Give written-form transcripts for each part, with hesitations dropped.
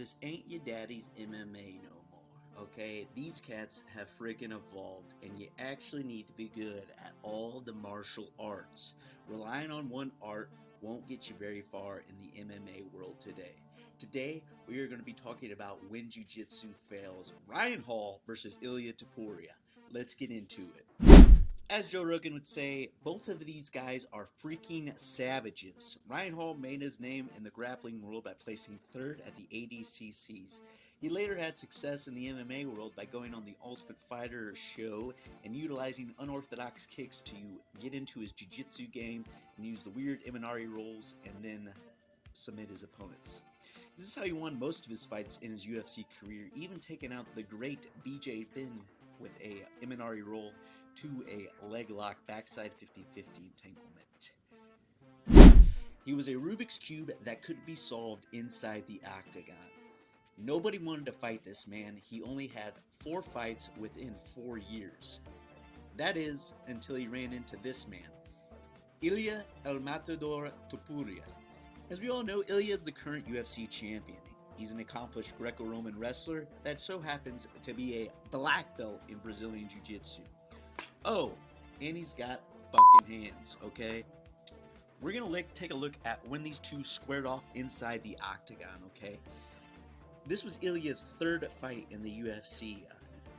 this ain't your daddy's MMA no more, okay? These cats have freaking evolved, and you actually need to be good at all the martial arts. Relying on one art won't get you very far in the MMA world today. Today, we are going to be talking about when Jiu Jitsu fails. Ryan Hall versus Ilia Topuria. Let's get into it. As Joe Rogan would say, both of these guys are freaking savages. Ryan Hall made his name in the grappling world by placing third at the ADCCs. He later had success in the MMA world by going on the Ultimate Fighter show and utilizing unorthodox kicks to get into his jiu-jitsu game and use the weird Imanari rolls and then submit his opponents. This is how he won most of his fights in his UFC career, even taking out the great BJ Penn with a Imanari roll to a leg lock backside 50-50 entanglement. He was a Rubik's Cube that couldn't be solved inside the octagon. Nobody wanted to fight this man. He only had 4 fights within 4 years. That is, until he ran into this man, Ilia El Matador Topuria. As we all know, Ilia is the current UFC champion. He's an accomplished Greco-Roman wrestler that so happens to be a black belt in Brazilian Jiu-Jitsu. Oh, and he's got fucking hands, okay? We're gonna take a look at when these two squared off inside the octagon, okay? This was Ilia's 3rd fight in the UFC.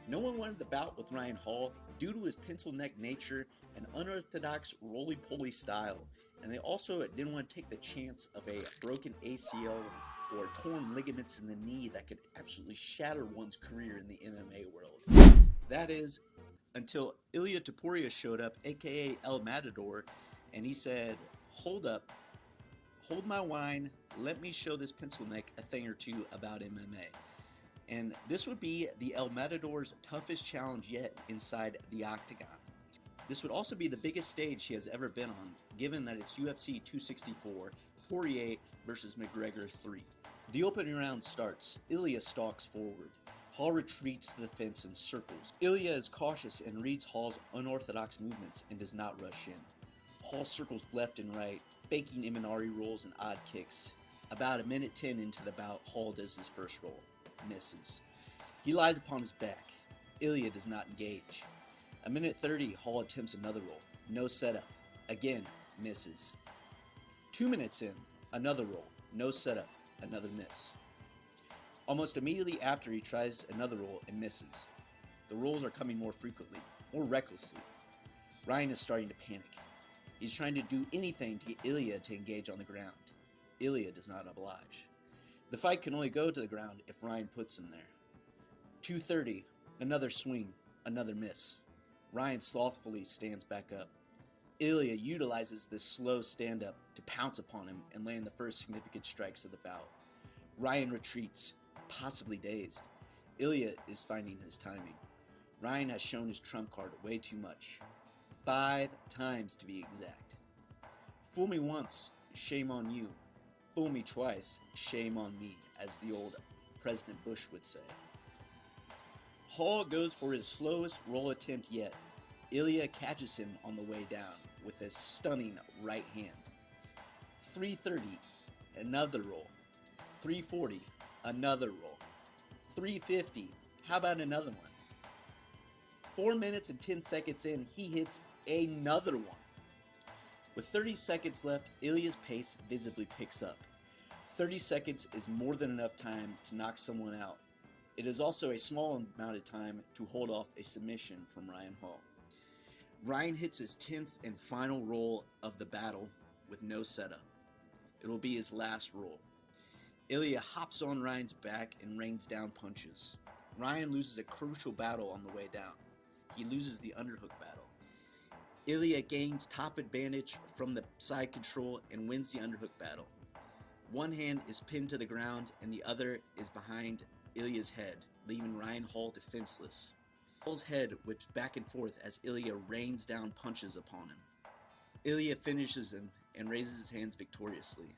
No one wanted the bout with Ryan Hall due to his pencil neck nature and unorthodox roly-poly style, and they also didn't want to take the chance of a broken ACL or torn ligaments in the knee that could absolutely shatter one's career in the MMA world. That is, until Ilia Topuria showed up, aka El Matador, and he said, hold up, hold my wine, let me show this pencil neck a thing or two about MMA. And this would be the El Matador's toughest challenge yet inside the octagon. This would also be the biggest stage he has ever been on, given that it's UFC 264, Poirier versus McGregor 3. The opening round starts. Ilia stalks forward. Hall retreats to the fence and circles. Ilia is cautious and reads Hall's unorthodox movements and does not rush in. Hall circles left and right, faking Imanari rolls and odd kicks. About a minute 10 into the bout, Hall does his first roll. Misses. He lies upon his back. Ilia does not engage. A minute 30, Hall attempts another roll. No setup. Again, misses. 2 minutes in, another roll. No setup. Another miss. Almost immediately after, he tries another roll and misses. The rolls are coming more frequently, more recklessly. Ryan is starting to panic. He's trying to do anything to get Ilia to engage on the ground. Ilia does not oblige. The fight can only go to the ground if Ryan puts him there. 2:30, another swing, another miss. Ryan slothfully stands back up. Ilia utilizes this slow stand-up to pounce upon him and land the first significant strikes of the bout. Ryan retreats, possibly dazed. Ilia is finding his timing. Ryan has shown his trump card way too much. 5 times to be exact. Fool me once, shame on you. Fool me twice, shame on me, as the old President Bush would say. Hall goes for his slowest roll attempt yet. Ilia catches him on the way down with a stunning right hand. 3:30, another roll. 3:40, another roll. 3:50, how about another one? 4 minutes and 10 seconds in, he hits another one. With 30 seconds left, Ilia's pace visibly picks up. 30 seconds is more than enough time to knock someone out. It is also a small amount of time to hold off a submission from Ryan Hall. Ryan hits his 10th and final roll of the battle with no setup. It will be his last roll. Ilia hops on Ryan's back and rains down punches. Ryan loses a crucial battle on the way down. He loses the underhook battle. Ilia gains top advantage from the side control and wins the underhook battle. One hand is pinned to the ground and the other is behind Ilia's head, leaving Ryan Hall defenseless. Hall's head whips back and forth as Ilia rains down punches upon him. Ilia finishes him and raises his hands victoriously.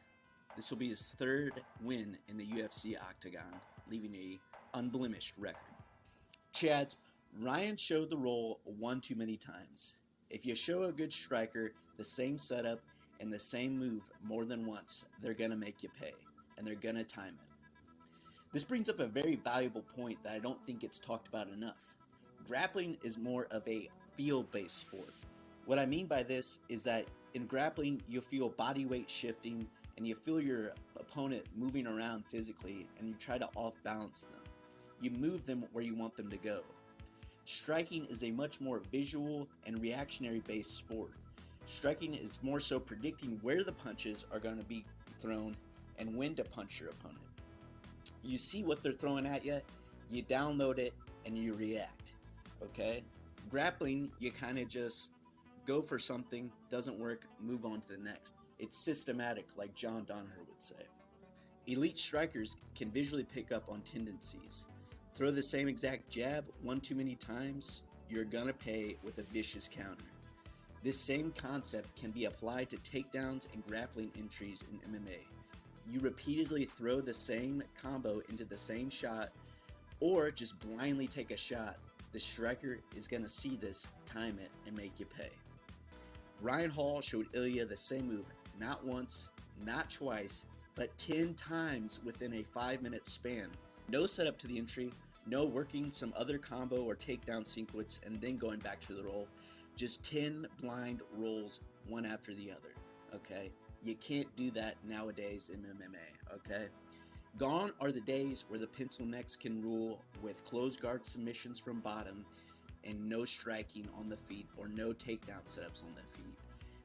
This will be his 3rd win in the UFC octagon, leaving a unblemished record. Chad, Ryan showed the roll one too many times. If you show a good striker the same setup and the same move more than once, they're gonna make you pay, and they're gonna time it. This brings up a very valuable point that I don't think gets talked about enough. Grappling is more of a feel-based sport. What I mean by this is that in grappling, you'll feel body weight shifting and you feel your opponent moving around physically and you try to off-balance them. You move them where you want them to go. Striking is a much more visual and reactionary based sport. Striking is more so predicting where the punches are going to be thrown and when to punch your opponent. You see what they're throwing at you, you download it, and you react, okay? Grappling, you kind of just go for something, doesn't work, move on to the next. It's systematic, like John Danaher would say. Elite strikers can visually pick up on tendencies. Throw the same exact jab one too many times, you're gonna pay with a vicious counter. This same concept can be applied to takedowns and grappling entries in MMA. You repeatedly throw the same combo into the same shot or just blindly take a shot. The striker is going to see this, time it, and make you pay. Ryan Hall showed Ilia the same move not once, not twice, but 10 times within a 5-minute span. No setup to the entry, no working some other combo or takedown sequence and then going back to the roll. Just 10 blind rolls, one after the other, okay? You can't do that nowadays in MMA, okay? Gone are the days where the pencil necks can rule with closed guard submissions from bottom and no striking on the feet or no takedown setups on the feet.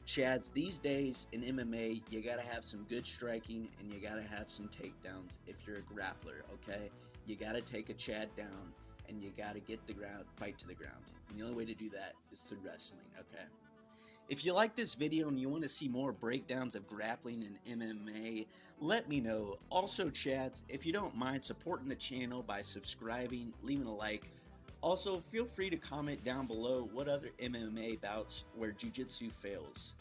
Chads, these days in MMA, you gotta have some good striking and you gotta have some takedowns if you're a grappler, okay? You gotta take a Chad down and you gotta get the ground, fight to the ground. And the only way to do that is through wrestling, okay? If you like this video and you want to see more breakdowns of grappling and MMA, let me know. Also, Chads, if you don't mind supporting the channel by subscribing, leaving a like. Also, feel free to comment down below what other MMA bouts where Jiu Jitsu fails.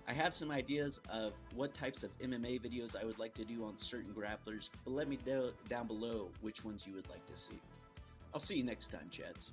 I have some ideas of what types of MMA videos I would like to do on certain grapplers, but let me know down below which ones you would like to see. I'll see you next time, Chads.